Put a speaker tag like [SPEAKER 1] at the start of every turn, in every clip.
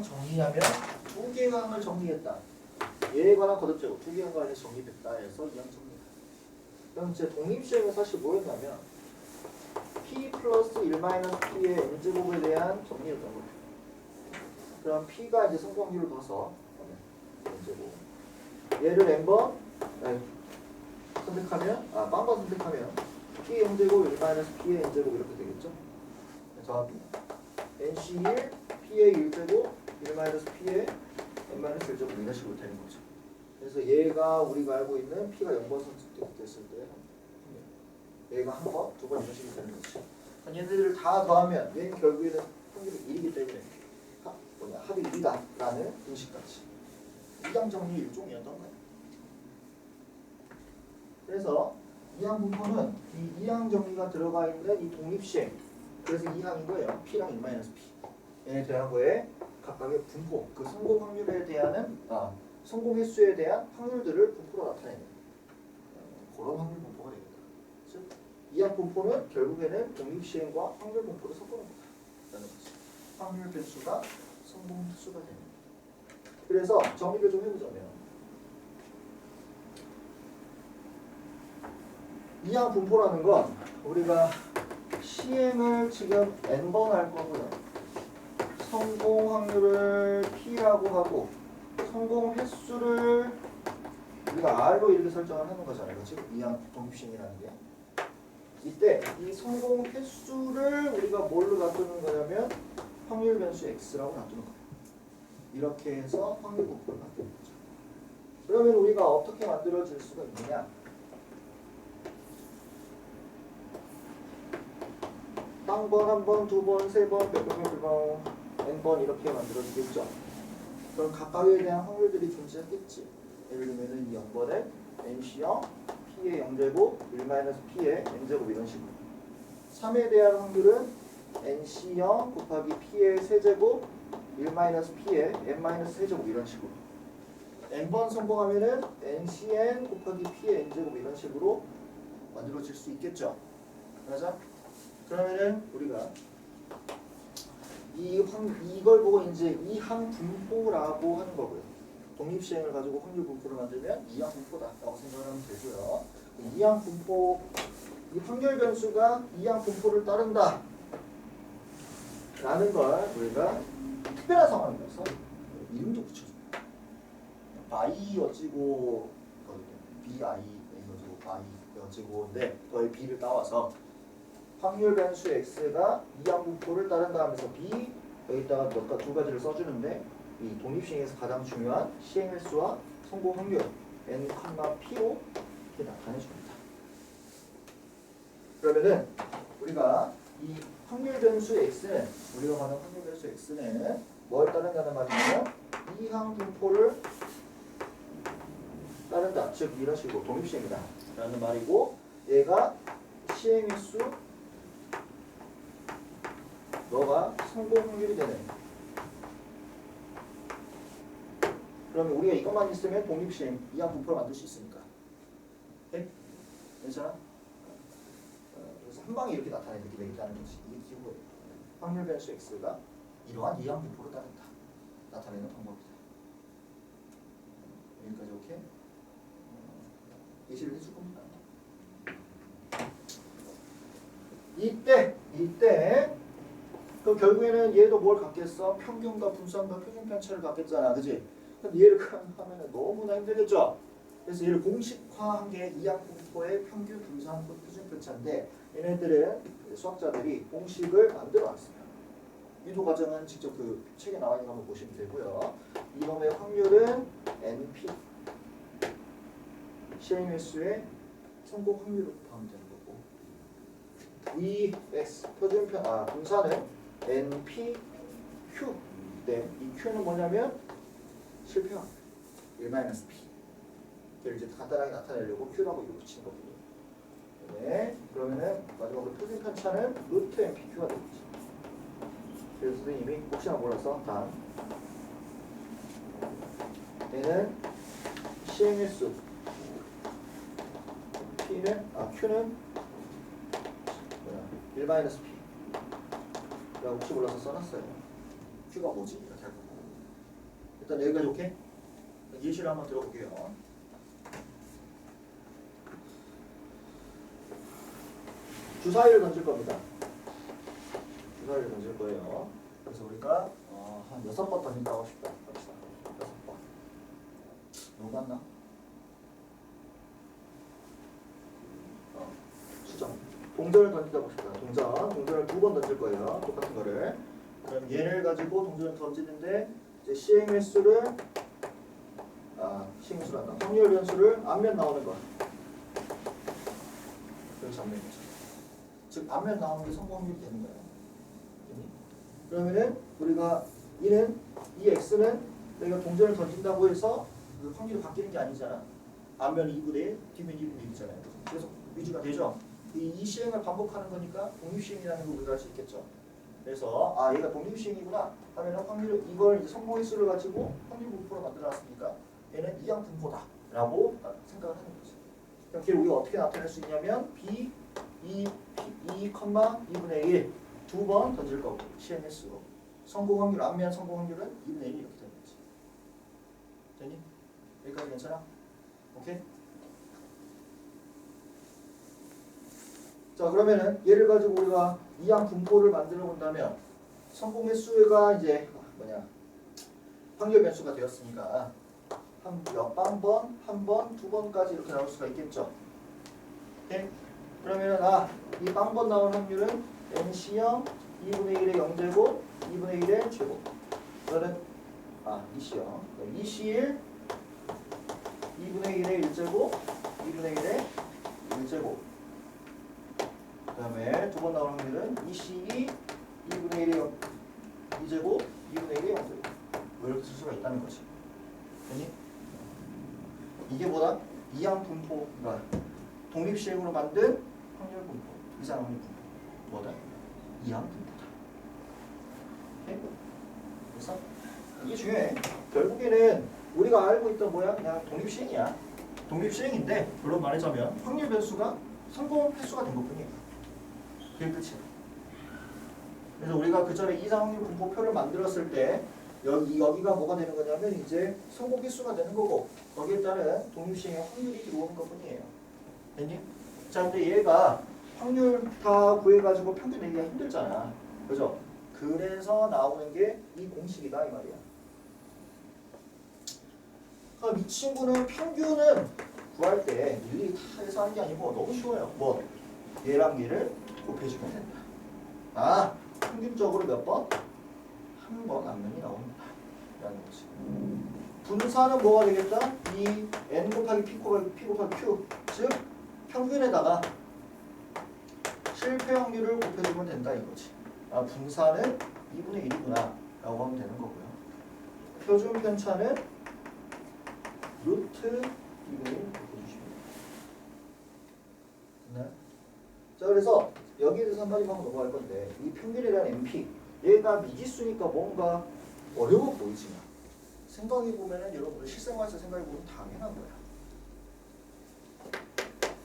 [SPEAKER 1] 항 정리하면 두 개의 항을 정리했다. 얘에 관한 거듭제곱 두 개의 항에 정리됐다 해서 이 항 정리. 그럼 이제 독립시행은 사실 뭐였냐면 p 플러스 1 마이너스 p의 n제곱에 대한 정리였던 거예요. 그럼 p가 이제 성공률을 봐서 n제곱 얘를 n번 선택하면 빵번 선택하면 p의 0제곱 1 마이너스 p의 n제곱 이렇게 되겠죠. 정확히 nc1 p의 1제곱 1 마이너스 p의 n 마이너스 1제곱 이런 식으로 되는 거죠. 그래서 얘가 우리가 알고 있는 p가 0번 선택됐을 때 얘가 한 번, 두 번 이런 식이 되는 거지. 얘네들을 다 더하면 얘는 결국에는 확률이 1이기 때문에 합이 2다 라는 공식까지. 이항 정리 일종이었던 거예요. 그래서 이항 분포는 이 이항 정리가 들어가 있는 이 독립시행. 그래서 이항인 거예요. p랑 1-p. 얘네 대한 거에 각각의 분포, 그 성공 확률에 대한 성공 횟수에 대한 확률들을 분포로 나타내는 그런 확률 분포가 되겠다. 즉 이항 분포는 결국에는 독립시행과 확률 분포를 섞어놓은 거다라는 거지. 확률 변수가 성공 횟수가 되는 거다. 그래서 정리를 좀 해보자면 이항 분포라는 건 우리가 시행을 지금 n번 할 거고요. 성공 확률을 p라고 하고 성공 횟수를 우리가 r로 이렇게 설정을 하는 거잖아요. 그렇지? 이항 독립시행이라는 게. 이때 이 성공 횟수를 우리가 뭘로 놔두는 거냐면 확률 변수 x라고 놔두는 거예요. 이렇게 해서 확률 분포를 만드는 거죠. 그러면 우리가 어떻게 만들어질 수가 있느냐? 빵번, 한 번, 두 번, 세 번, 몇 번, 몇 번, n번 이렇게 만들어지겠죠. 그럼 각각에 대한 확률들이 존재하겠지. 예를 들면 이 0번을 nc0, p의 0제곱, 1-p의 n제곱 이런 식으로. 3에 대한 확률은 nc0 곱하기 p의 세제곱, 1-p의 n-세제곱 이런 식으로. n번 성공하면은 ncn 곱하기 p의 n제곱 이런 식으로 만들어질 수 있겠죠. 맞아? 그러면은 우리가 이걸 보고 이제 이항 분포라고 하는 거고요. 독립시행을 가지고 확률 분포를 만들면 이항 분포다라고 생각하면 되고요. 이항 분포, 이 확률 변수가 이항 분포를 따른다 라는 걸 우리가 특별한 상황이라서 이름도 붙여줘요. 바이 어찌고 bi 어찌고 바이 어찌고인데 거의 b를 따와서 확률 변수 x가 이항 분포를 따른다 하면서 b 여기다가 두 가지를 써주는데 이 독립시행에서 가장 중요한 시행 횟수와 성공 확률 n, p로 이렇게 나타내줍니다. 그러면은 우리가 이 확률 변수 x는 우리가 말하는 확률 변수 x는 뭘 따른다는 말이냐면 이항 분포를 따른다. 즉 이런 식으로 독립시행이다 라는 말이고 얘가 시행 횟수 너가 성공 확률이 되는. 그러면 우리가 이것만 있으면 독립시행 이항 분포를 만들 수 있으니까. 네? 괜찮아? 그래서 한 방에 이렇게 나타내게 되겠다는 거지. 이게 기호예요. 확률 변수 x가 이러한 이항 분포를 따른다. 나타내는 방법이다. 여기까지 오케이? 예시를 해줄 겁니다. 이때 그럼 결국에는 얘도 뭘 갖겠어? 평균과 분수함과 표준 편차를 갖겠잖아, 그지? 그럼 얘를 하면은 너무나 힘들겠죠? 그래서 얘를 공식화한 게 이항 분포의 평균, 분수함과 표준 편차인데 얘네들은 수학자들이 공식을 만들어놨어요. 유도 과정은 직접 그 책에 나와 있는 거 한번 보시면 되고요. 이놈의 확률은 np 시행 횟수의 성공 확률을 곱하면 되는 거고 이 x 표준 분사는 np q 네, 이 q는 뭐냐면 실패 확률 1-p 이걸 이제 간단하게 나타내려고 q라고 이거 붙인 거거든요. 네, 그러면은 마지막으로 표준 편차는 루트 npq가 되겠지. 그래서 선생님이 혹시나 몰라서 단 얘는 시행 횟수 q는 1-p. 내가 혹시 몰라서 써놨어요. q가 뭐지? 이렇게 할 거고. 일단 여기까지 오케이? 예시를 한번 들어볼게요. 주사위를 던질 겁니다. 주사위를 던질 거예요. 그래서 우리가 한 6번 던진다고 합시다. 6번. 너무 많나? 수정. 동전을 던진다고 합시다. 동전을 2번 던질 거예요. 똑같은 거를. 그럼 얘를 가지고 동전을 던지는데 이제 시행 횟수를 시행수란다. 확률 변수를 앞면 나오는 거. 그래서 앞면 변수. 즉 앞면 나오는 게 성공 확률이 되는 거예요. 그러면은 우리가 이 x는 내가 동전을 던진다고 해서 그 확률이 바뀌는 게 아니잖아. 앞면 2분의 1, 뒷면 2분의 1이잖아요. 그래서 유지가 되죠. 이 시행을 반복하는 거니까 독립시행이라는 걸 우리가 알 수 있겠죠. 그래서 얘가 독립시행이구나 하면 확률 이걸 이제 성공 횟수를 가지고 확률 분포로 만들어놨으니까 얘는 이항 분포다 라고 생각을 하는 거지. 그럼 걔를 우리가 어떻게 나타낼 수 있냐면 b 2,2분의 1 2번 던질 거고 시행 횟수로 성공 확률 앞면 성공 확률은 2분의 1이 이렇게 되는 거지. 됐니? 여기까지 괜찮아? 오케이? 자 그러면은 얘를 가지고 우리가 이항 분포를 만들어 본다면 성공 횟수가 이제 확률 변수가 되었으니까 한 번, 2번까지 이렇게 나올 수가 있겠죠. 오케이? 그러면은 이 빵번 나올 확률은 NC형 2분의 1의 0제곱 2분의 1의 제곱. 그거는 EC형 2C1 2분의 1의 1제곱 2분의 1의 1제곱. 그 다음에 2번 나올 확률은 EC2 2분의 1의 2제곱 2분의 1의 0제곱. 이렇게 쓸 수가 있다는 거지. 됐니? 이게 뭐다? 이항 분포가 독립시행으로 만든 확률 분포, 이상 확률 분포. 뭐다? 이항 분포다. 오케이? 그래서 이게 중요해. 결국에는 우리가 알고 있던 뭐야? 그냥 독립시행이야. 독립시행인데 물론 말하자면 확률 변수가 성공 횟수가 된 것뿐이야. 그게 끝이야. 그래서 우리가 그 전에 이상 확률 분포표를 만들었을 때 여기가 뭐가 되는 거냐면 이제 성공 횟수가 되는 거고 거기에 따른 독립시행의 확률이 들어오는 것뿐이에요. 됐니? 자 근데 얘가 확률 다 구해가지고 평균 내기가 힘들잖아. 그죠? 그래서 나오는 게 이 공식이다 이 말이야. 그럼 이 친구는 평균은 구할 때 일일이 다 해서 하는 게 아니고 너무 쉬워요. 뭐 얘랑 얘를 곱해주면 된다. 평균적으로 몇 번? 한 번 앞면이 나옵니다. 라는 거지. 분사는 뭐가 되겠다? 이 n 곱하기 p 곱하기 q 즉 평균에다가 실패 확률을 곱해주면 된다 이거지. 분사는 2분의 1이구나 라고 하면 되는 거고요. 표준 편차는 루트 2분의 1 곱해주시면 됩니다. 자 그래서 여기에 대해서 한마디만 하고 넘어갈 건데 이 평균이라는 NP 얘가 미지수니까 뭔가 어려워 보이지만 생각해보면 여러분들 실생활에서 생각해보면 당연한 거야.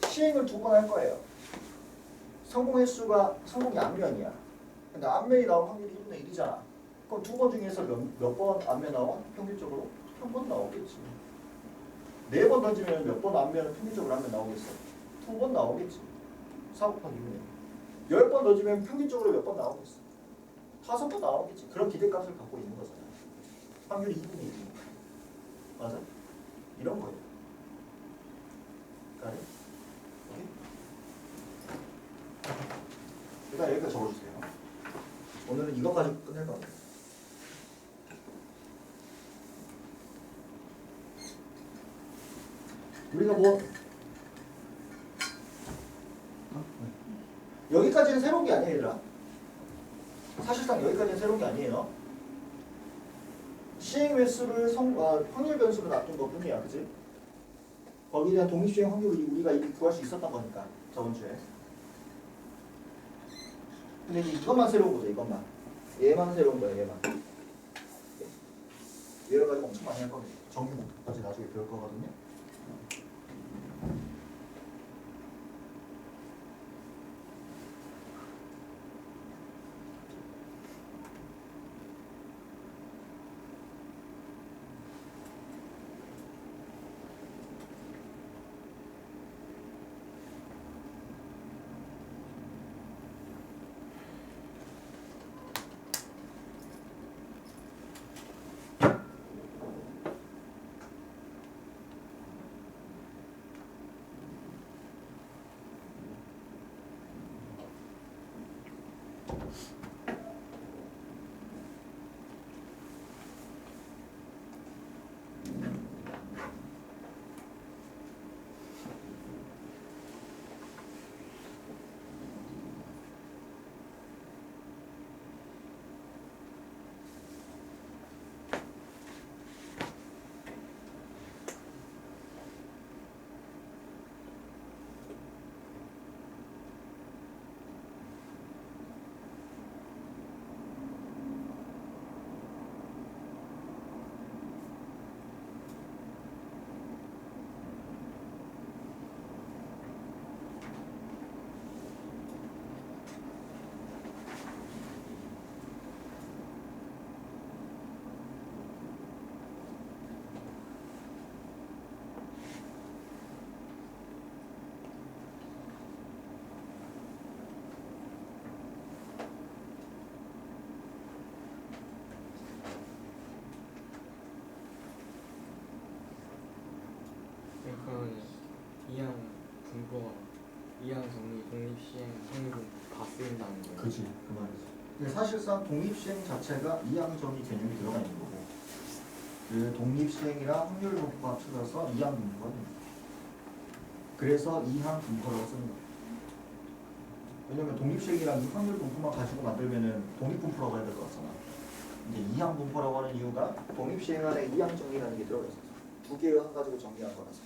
[SPEAKER 1] 시행을 2번 할 거예요. 성공 횟수가 성공이 앞면이야. 근데 앞면이 나올 확률이 1분의 1이잖아. 그럼 2번 중에서 몇 번 앞면 나와? 평균적으로? 한 번 나오겠지. 4번 던지면 몇 번 앞면은 평균적으로 앞면 나오겠어? 2번 나오겠지. 4 곱하기 2분의 1. 10번 던지면 평균적으로 몇 번 나오겠어? 5번 나오겠지. 그런 기대값을 갖고 있는 거잖아. 확률이 2분의 1이니까. 맞아? 이런 거예요. 그러니까 일단 여기까지 적어주세요. 오늘은 이것까지 끝낼 겁니다. 우리가 뭐 여기까지는 새로운 게 아니에요 얘들아. 사실상 여기까지는 새로운 게 아니에요. 시행 횟수를 확률 변수로 놔둔 것 뿐이야. 그치? 거기에 대한 독립시행 확률을 우리가 이미 구할 수 있었던 거니까 저번 주에. 근데 이제 이것만 새로운 거죠. 이것만. 얘만 새로운 거예요. 얘만. 여러 가지 엄청 많이 할 거거든요. 정규까지 나중에 배울 거거든요.
[SPEAKER 2] 그거 이항 정리 독립 시행 확률은 다 쓰인다는 거예요.
[SPEAKER 1] 그지 그 말이지. 근데 사실상 독립시행 자체가 이항정의 개념이 들어가 있는 거고 그 독립시행이랑 확률 분포가 합쳐져서 이항 분포가 됩니다. 그래서 이항 분포라고 쓰는 거예요. 왜냐면 독립시행이랑 이 확률 분포만 가지고 만들면은 독립 분포라고 해야 될 것 같잖아. 이제 이항 분포라고 하는 이유가 독립시행 안에 이항 정리라는 게 들어가 있어서 두 개를 가지고 정리한 거라서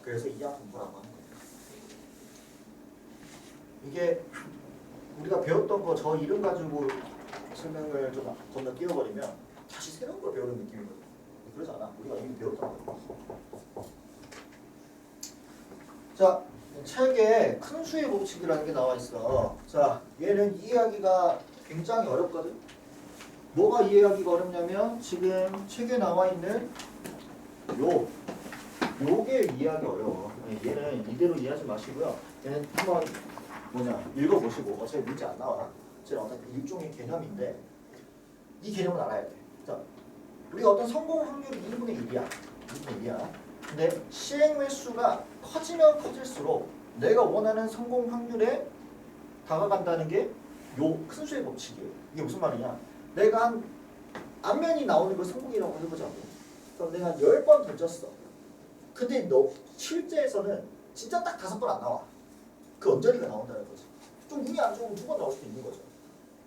[SPEAKER 1] 그래서 이항 분포라고 하는 거예요. 이게 우리가 배웠던 거 저 이름 가지고 설명을 좀 건너뛰어버리면 다시 새로운 걸 배우는 느낌이거든. 그러지 않아. 우리가 이미 배웠던 거. 자, 책에 큰 수의 법칙이라는 게 나와 있어. 자, 얘는 이해하기가 굉장히 어렵거든. 뭐가 이해하기가 어렵냐면 지금 책에 나와 있는 요게 이해하기 어려워. 얘는 이대로 이해하지 마시고요. 얘는 한번 읽어보시고 어차피 문제 안 나와. 제 어떤 일종의 개념인데 이 개념을 알아야 돼. 자, 우리가 어떤 성공 확률이 2분의 1이야. 2분의 1이야. 근데 시행 횟수가 커지면 커질수록 내가 원하는 성공 확률에 다가간다는 게 요 큰 수의 법칙이에요. 이게 무슨 말이냐? 내가 한 앞면이 나오는 걸 성공이라고 해보자고. 그럼 내가 10번 던졌어. 근데 너 실제에서는 진짜 딱 5번 안 나와. 그 언저리가 나온다는 거지. 좀 운이 안 좋으면 2번 나올 수도 있는 거죠.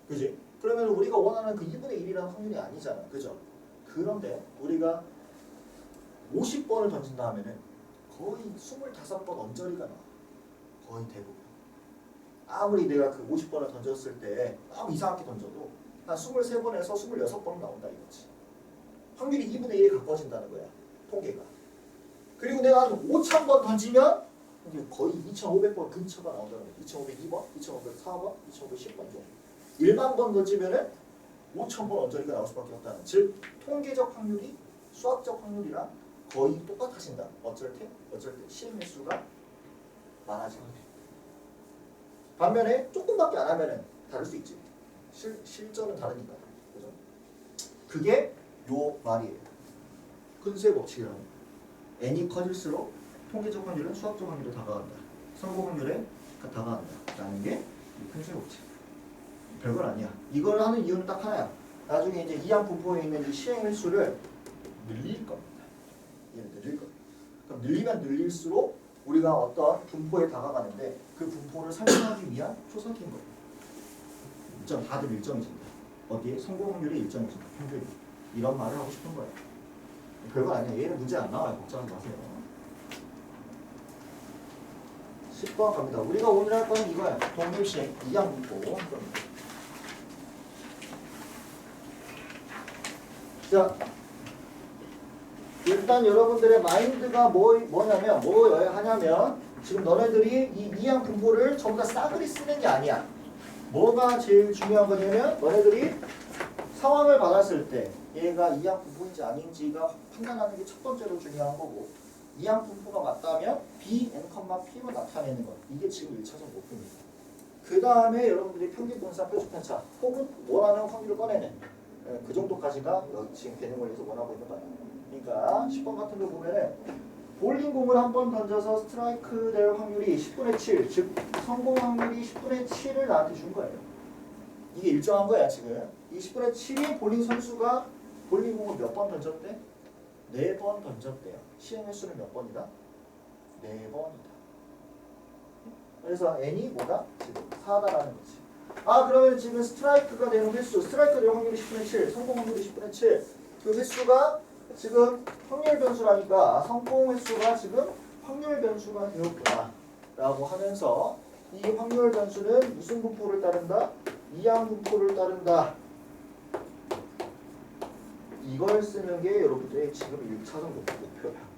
[SPEAKER 1] 그지? 그러면 우리가 원하는 그 2분의 1이라는 확률이 아니잖아. 그죠? 그런데 우리가 50번을 던진다 하면은 거의 25번 언저리가 나와. 거의 대부분. 아무리 내가 그 50번을 던졌을 때 너무 이상하게 던져도 한 23번에서 26번 나온다 이거지. 확률이 2분의 1에 가까워진다는 거야. 통계가. 그리고 내가 한 5,000번 던지면 이제 거의 2,500번 근처가 나온다는 거야. 2,502번, 2,504번, 2,510번 정도. 1만 번 던지면은 5,000번 언저리가 나올 수밖에 없다는. 즉 통계적 확률이 수학적 확률이랑 거의 똑같아진다. 어쩔 때 시행 횟수가 많아지는 거예요. 반면에 조금밖에 안 하면은 다를 수 있지. 실전은 다르니까. 그죠? 그게 요 말이에요. 큰 수의 법칙이라는 거. n이 커질수록 통계적 확률은 수학적 확률에 다가간다. 성공 확률에 다가간다. 라는 게 큰 수의 법칙. 별건 아니야. 이걸 하는 이유는 딱 하나야. 나중에 이제 이항 분포에 있는 이 시행 횟수를 늘릴 겁니다. 얘는 늘릴 겁니다. 그럼 늘리면 늘릴수록 우리가 어떤 분포에 다가가는데 그 분포를 설명하기 위한 초석인 거예요. 일정 다들 일정해진다. 어디에? 성공 확률이 일정해진다. 평균이. 이런 말을 하고 싶은 거예요. 별거 아니야. 얘는 문제 안 나와요. 걱정하지 마세요. 10번 갑니다. 우리가 오늘 할 거는 이거야. 독립시행 이항 분포. 자, 일단 여러분들의 마인드가 뭐냐면 뭐여야 하냐면 지금 너네들이 이 이항 분포를 전부 다 싸그리 쓰는 게 아니야. 뭐가 제일 중요한 거냐면 너네들이 상황을 받았을 때 얘가 이항 분포인지 아닌지가 판단하는 게 첫 번째로 중요한 거고 이항 분포가 맞다면 B, N, P로 나타내는 것. 이게 지금 1차적 목표입니다. 그 다음에 여러분들이 평균분사, 표준편차 혹은 원하는 확률을 꺼내는 그 정도까지가 지금 개념을 위해서 원하고 있는 거예요. 그러니까 10번 같은 거 보면은 볼링공을 한 번 던져서 스트라이크 될 확률이 10분의 7, 즉 성공 확률이 10분의 7을 나한테 준 거예요. 이게 일정한 거야 지금. 이 10분의 7이 볼링 선수가 볼링공을 몇 번 던졌대? 4번 던졌대요. 시행 횟수는 몇 번이다? 4번이다. 그래서 n이 뭐다? 지금 4다라는 거지. 아 그러면 지금 스트라이크가 되는 횟수, 스트라이크 될 확률이 10분의 7, 성공 확률이 10분의 7. 그 횟수가 지금 확률 변수라니까 성공 횟수가 지금 확률 변수가 되었구나 라고 하면서 이 확률 변수는 무슨 분포를 따른다? 이항 분포를 따른다. 이걸 쓰는 게 여러분들의 지금 1차적 목표야.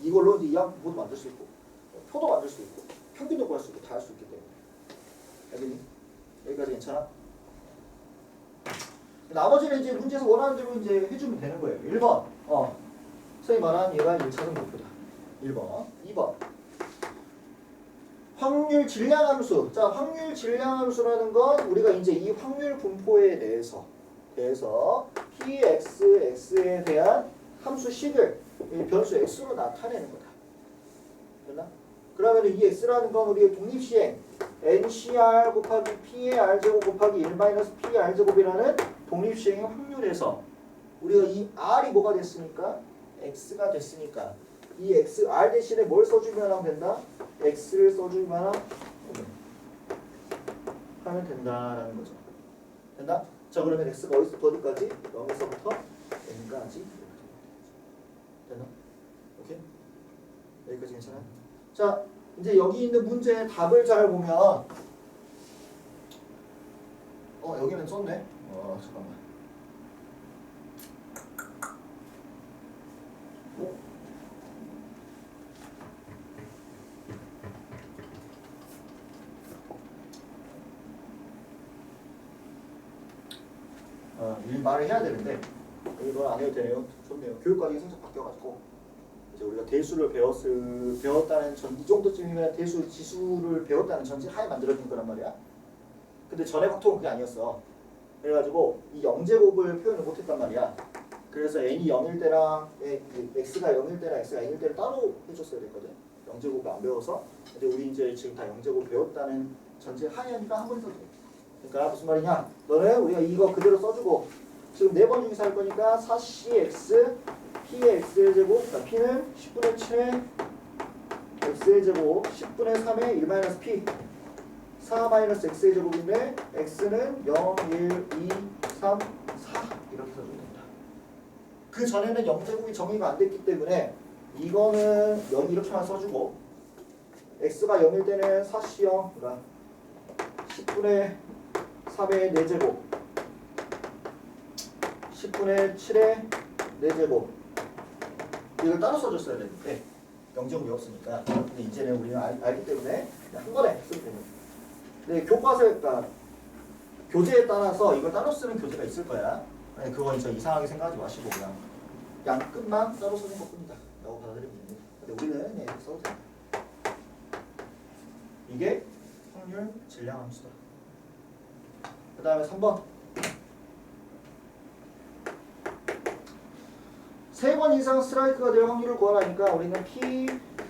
[SPEAKER 1] 이걸로 이제 이항 분포도 만들 수 있고 표도 만들 수 있고 평균도 구할 수 있고 다 할 수 있기 때문에. 알겠니? 여기까지 괜찮아? 나머지는 이제 문제에서 원하는 대로 이제 해주면 되는 거예요. 1번. 선생님 말한 얘가 1차적 목표다. 1번. 2번. 확률 질량 함수. 자, 확률 질량 함수라는 건 우리가 이제 이 확률 분포에 대해서 px, x에 대한 함수 식을 변수 x로 나타내는 거다. 됐나? 그러면 이 x라는 건 우리의 독립시행 ncr 곱하기 p의 r제곱 곱하기 1-p의 r제곱이라는 독립시행의 확률에서 우리가 이 r이 뭐가 됐으니까 x가 됐으니까 이 x r 대신에 뭘 써주면 하면 된다? x를 써주면 하면 된다라는 거죠. 됐나? 자 그러면 x가 어디서부터 어디까지? 0에서부터 n까지 됐나? 오케이? 여기까지 괜찮아요? 자 이제 여기 있는 문제의 답을 잘 보면 여기는 썼네? 잠깐만 이 말을 해야 되는데 이건 안 해도 되네요. 좋네요. 교육과정이 살짝 바뀌어가지고 이제 우리가 대수를 배웠다는 이 정도쯤이면 대수 지수를 배웠다는 전제하에 만들어진 거란 말이야. 근데 전에 확통은 그게 아니었어. 그래가지고 이 0제곱을 표현을 못했단 말이야. 그래서 n이 0일 때랑 x가 0일 때랑 x가 n일 때를 따로 해줬어야 됐거든. 0제곱을 안 배워서. 근데 우리 이제 지금 다 0제곱 배웠다는 전제하에니까 한 번 써도 돼. 그러니까 무슨 말이냐? 너는 우리가 이거 그대로 써주고 지금 4번 중에서 할 거니까 4cx p의 x의 제곱, 그러니까 p는 10분의 7의 x의 제곱, 10분의 3의 1-p 4-x의 제곱인데 x는 0, 1, 2, 3, 4 이렇게 써주면 된다. 그 전에는 0제곱이 정의가 안 됐기 때문에 이거는 0 이렇게만 써주고 x가 0일 때는 4c0, 그러니까 10분의 3의 4제곱 10분의 7의 4제곱 이걸 따로 써줬어야 되는데 0제곱이 없으니까 근데 이제는 우리는 알기 때문에 한 번에 쓰면 됩니다. 근데 교과서에 그러니까 교재에 따라서 이걸 따로 쓰는 교재가 있을 거야. 아니, 그건 저 이상하게 생각하지 마시고 그냥 양끝만 따로 쓰는 것뿐이다 라고 받아들이면 됩니다. 근데 우리는 이렇게 써도 됩니다. 이게 확률 질량 함수다. 그 다음에 3번 3번 이상 스트라이크가 될 확률을 구하라니까 우리는 P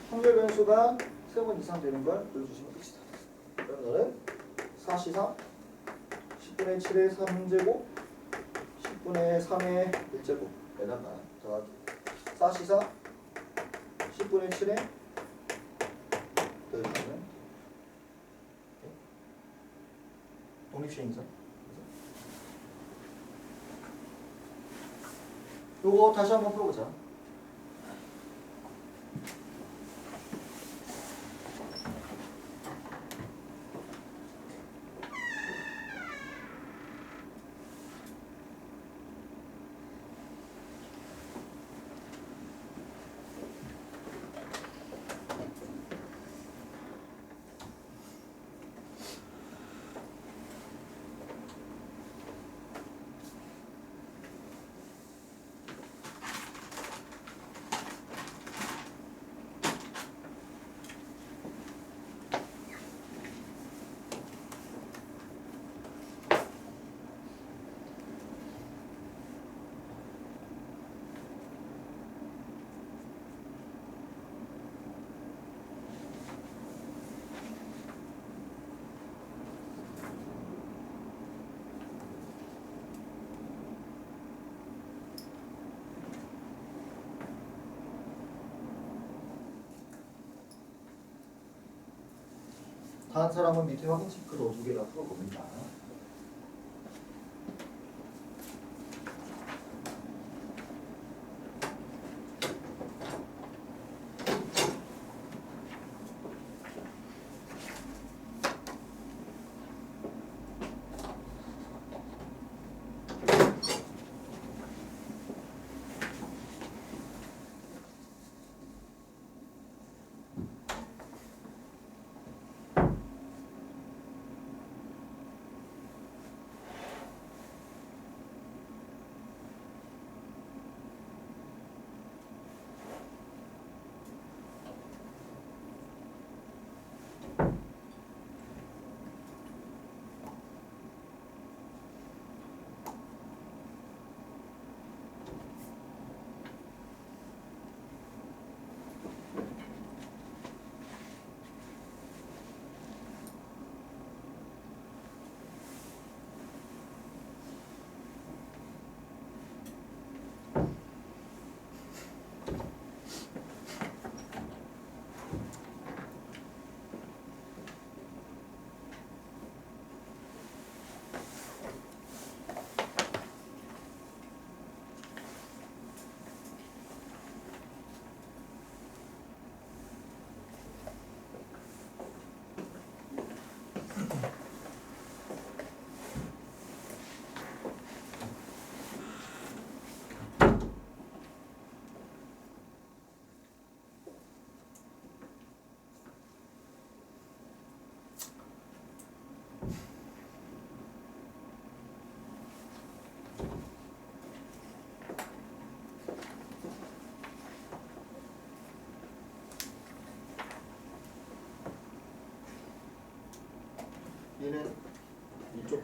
[SPEAKER 1] 확률 변수가 3번 이상 되는 걸 보여주시면 됩시다. 그럼 너는 4C3 10분의 7의 3제곱 10분의 3의 1제곱에다가 더하기 4C4 10분의 7의 더해주면 독립시행이죠. 요거 다시 한번 풀어보자. 다른 사람은 밑에 확인 체크로 2개가 풀어봅니다.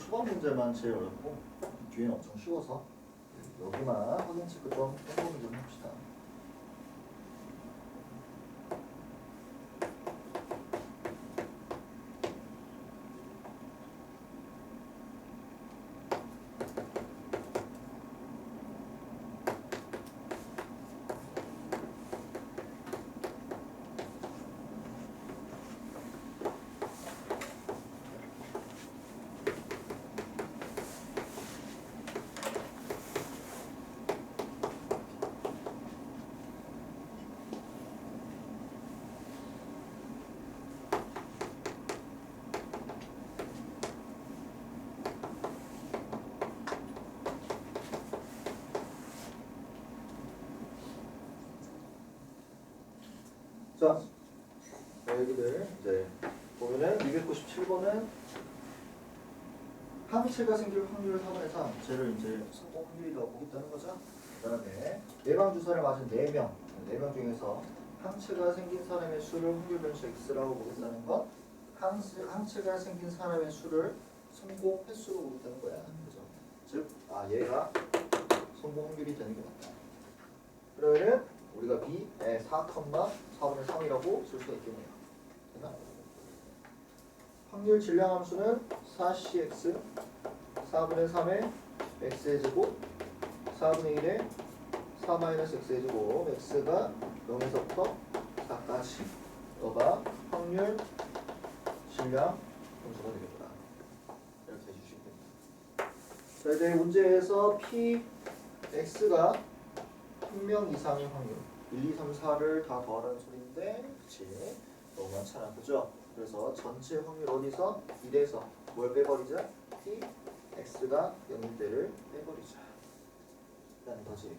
[SPEAKER 1] 초반 문제만 제일 어렵고 뒤에는 엄청 쉬워서 여기만 확인 체크 좀 꼼꼼히 좀 합시다. 자, 여기들 이제 보면은 297번은 항체가 생길 확률 4분의 3, 쟤를 이제 성공 확률이라고 보겠다는 거죠. 그다음에 예방 주사를 맞은 4명, 4명 중에서 항체가 생긴 사람의 수를 확률 변수 x라고 보겠다는 건 항체가 생긴 사람의 수를 성공 횟수로 보겠다는 거야. 그죠? 즉, 얘가 성공 확률이 되는 게 맞다. 그러면은 우리가 B에 4,4분의 3이라고 쓸 수가 있겠네요. 됐나? 확률 질량 함수는 4cx 4분의 3의 x의 제곱 4분의 1의 4-x의 제곱 x가 0에서부터 4까지 너가 확률 질량 함수가 되겠다. 이렇게 해주시면 됩니다. 자, 이제 문제에서 px가 1명 이상의 확률 1, 2, 3, 4를 다 더하라는 소리인데 그치? 너무 많잖아. 그죠? 그래서 전체 확률 어디서? 1에서 뭘 빼버리자? p x가 0일 때를 빼버리자 라는 거지.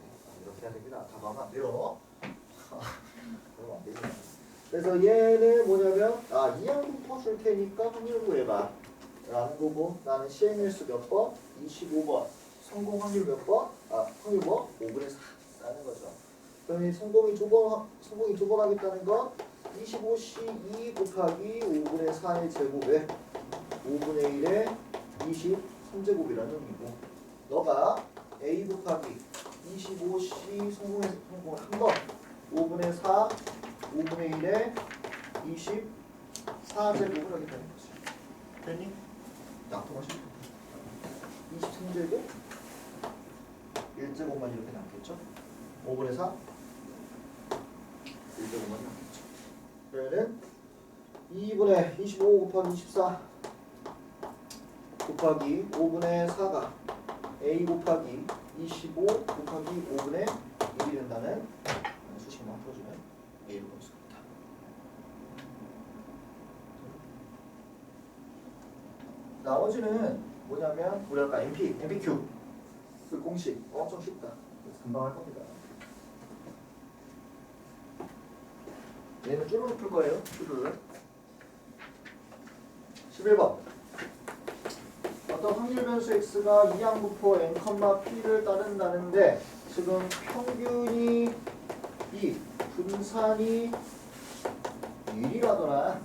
[SPEAKER 1] 이렇게 해야 됩니다. 다 넣으면 안 돼요. 그러면 안 됩니다. 그래서 얘는 뭐냐면 이항분포 줄 테니까 확률 구해봐 라는 거고 나는 CM일수 몇 번? 25번 성공 확률 몇 번? 확률 뭐? 5분의 4 라는 거죠. 그럼 성공이 두 번 하겠다는 건 25C2 곱하기 5분의 4의 제곱에 5분의 1의 23제곱이라는 의미고 너가 A 곱하기 25C 성공을 한 번 5분의 4 5분의 1의 24제곱을 하겠다는 거지. 됐니? 약통하시면 23제곱 1제곱만 이렇게 남겠죠? 5분의 4 1제곱만 남겠죠. 그러면 2분의 25 곱하기 24 곱하기 5분의 4가 a 곱하기 25 곱하기 5분의 1이 된다는 수식만 풀어주면 a로 볼 수 있다. 나머지는 뭐냐면 우리 아까 MPQ 그 공식 엄청 쉽다. 그래서 금방 할 겁니다. 얘는 쭈루루 풀 거예요. 쭈루루. 11번. 어떤 확률 변수 x가 이항분포 n, p를 따른다는데 지금 평균이 2, 분산이 1이라더라.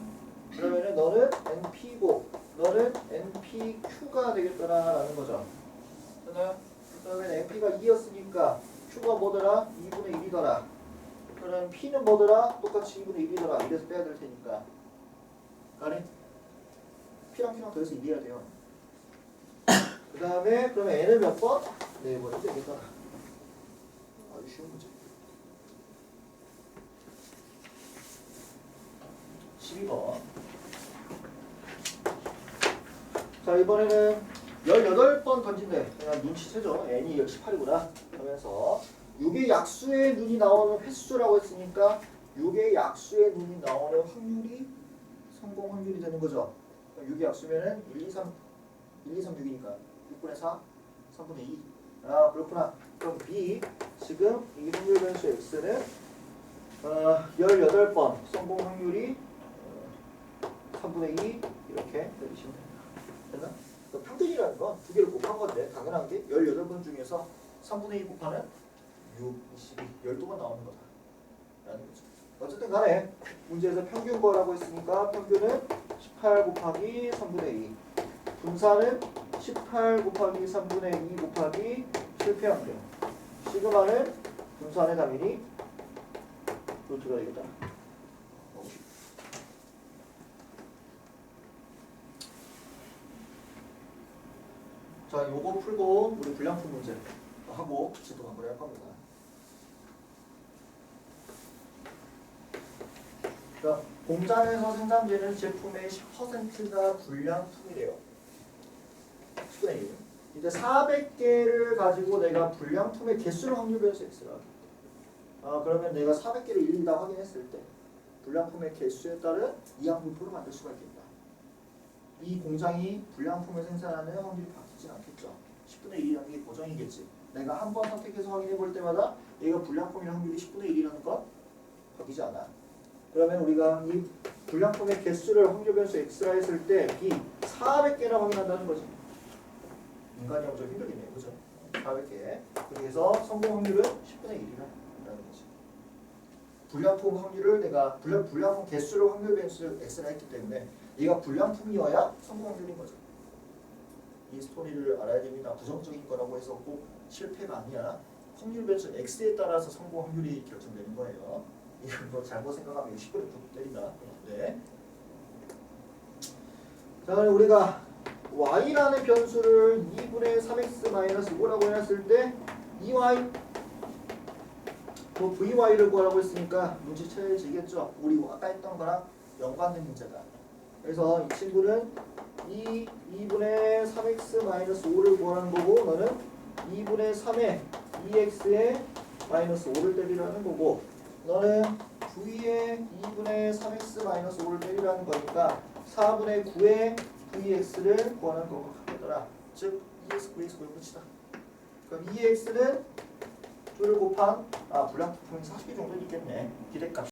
[SPEAKER 1] 그러면은 너는 np고 너는 npq가 되겠더라라는 거죠. 그러면 np가 2였으니까 q가 뭐더라? 2분의 1이더라. 그럼 p는 뭐더라? 똑같이 2분의 1이더라. 이래서 빼야 될 테니까. 가네? p랑 q랑 더해서 2해야 돼요. 그 다음에 그러면 n은 몇 번? 4번이 되겠더라. 아주 쉬운 문제. 12번. 자, 이번에는 18번 던진대. 그냥 눈치채죠. n이 18이구나 하면서 6의 약수의 눈이 나오는 횟수라고 했으니까 6의 약수의 눈이 나오는 확률이 성공 확률이 되는 거죠. 6의 약수면은 1, 2, 3, 6이니까 6분의 4, 3분의 2. 그렇구나. 그럼 B 지금 이 확률 변수 X는 18번 성공 확률이 3분의 2 이렇게 내리시면 됩니다. 됐나? 평균이라는 건 두 개를 곱한 건데 당연한 게 18번 중에서 3분의 2 곱하는 6, 22, 12번 나오는 거다. 라는 거죠. 어쨌든 간에 문제에서 평균 구하라고 했으니까 평균은 18 곱하기 3분의 2 분산은 18 곱하기 3분의 2 곱하기 실패 확률. 시그마는 분수 안에 당연히 루트가 되겠다. 자, 요거 풀고 우리 불량품 문제 하고 지도 마무리 할 겁니다. 자, 공장에서 생산되는 제품의 10%가 불량품이래요. 10분의 1. 이제 400개를 가지고 내가 불량품의 개수를 확률 변수 x라. 그러면 내가 400개를 일일이 다 확인했을 때 불량품의 개수에 따른 이항분포를 만들 수가 있겠다. 이 공장이 불량품을 생산하는 확률이 바뀌진 않겠죠. 10분의 1이라는 게 고정이겠지. 내가 한 번 선택해서 확인해 볼 때마다 얘가 불량품의 확률이 10분의 1이라는 건 바뀌지 않아. 그러면 우리가 이 불량품의 개수를 확률 변수 x라 했을 때 b 400개나 확인한다는 거지. 인간이 엄청 힘들겠네요. 그죠? 400개. 그래서 성공 확률은 10분의 1이라는 거지. 불량품 확률을 내가 불량품 개수를 확률 변수 x라 했기 때문에 얘가 불량품이어야 성공 확률인 거죠. 이 스토리를 알아야 됩니다. 부정적인 거라고 해서 꼭 실패가 아니야. 확률 변수 x에 따라서 성공 확률이 결정되는 거예요. 이거 잘못 생각하면 10분의 9 때린다. 네. 자, 우리가 y라는 변수를 2분의 3x-5라고 해놨을 때 2y 또 vy를 구하라고 했으니까 눈치채지겠죠. 우리 아까 했던 거랑 연관된 문제다. 그래서 이 친구는 2분의 3x-5를 구하는 거고 너는 2분의 3에 2x에 마이너스 5를 때리라는 거고 너는 v에 2분의 3x-5를 때리라는 거니까 4분의 9에 vx를 구하는 거고 같더라. 즉 2x, vx 구해 봅시다. 그럼 2x는 2를 곱한 불량품이 40개 정도 있겠네. 기대값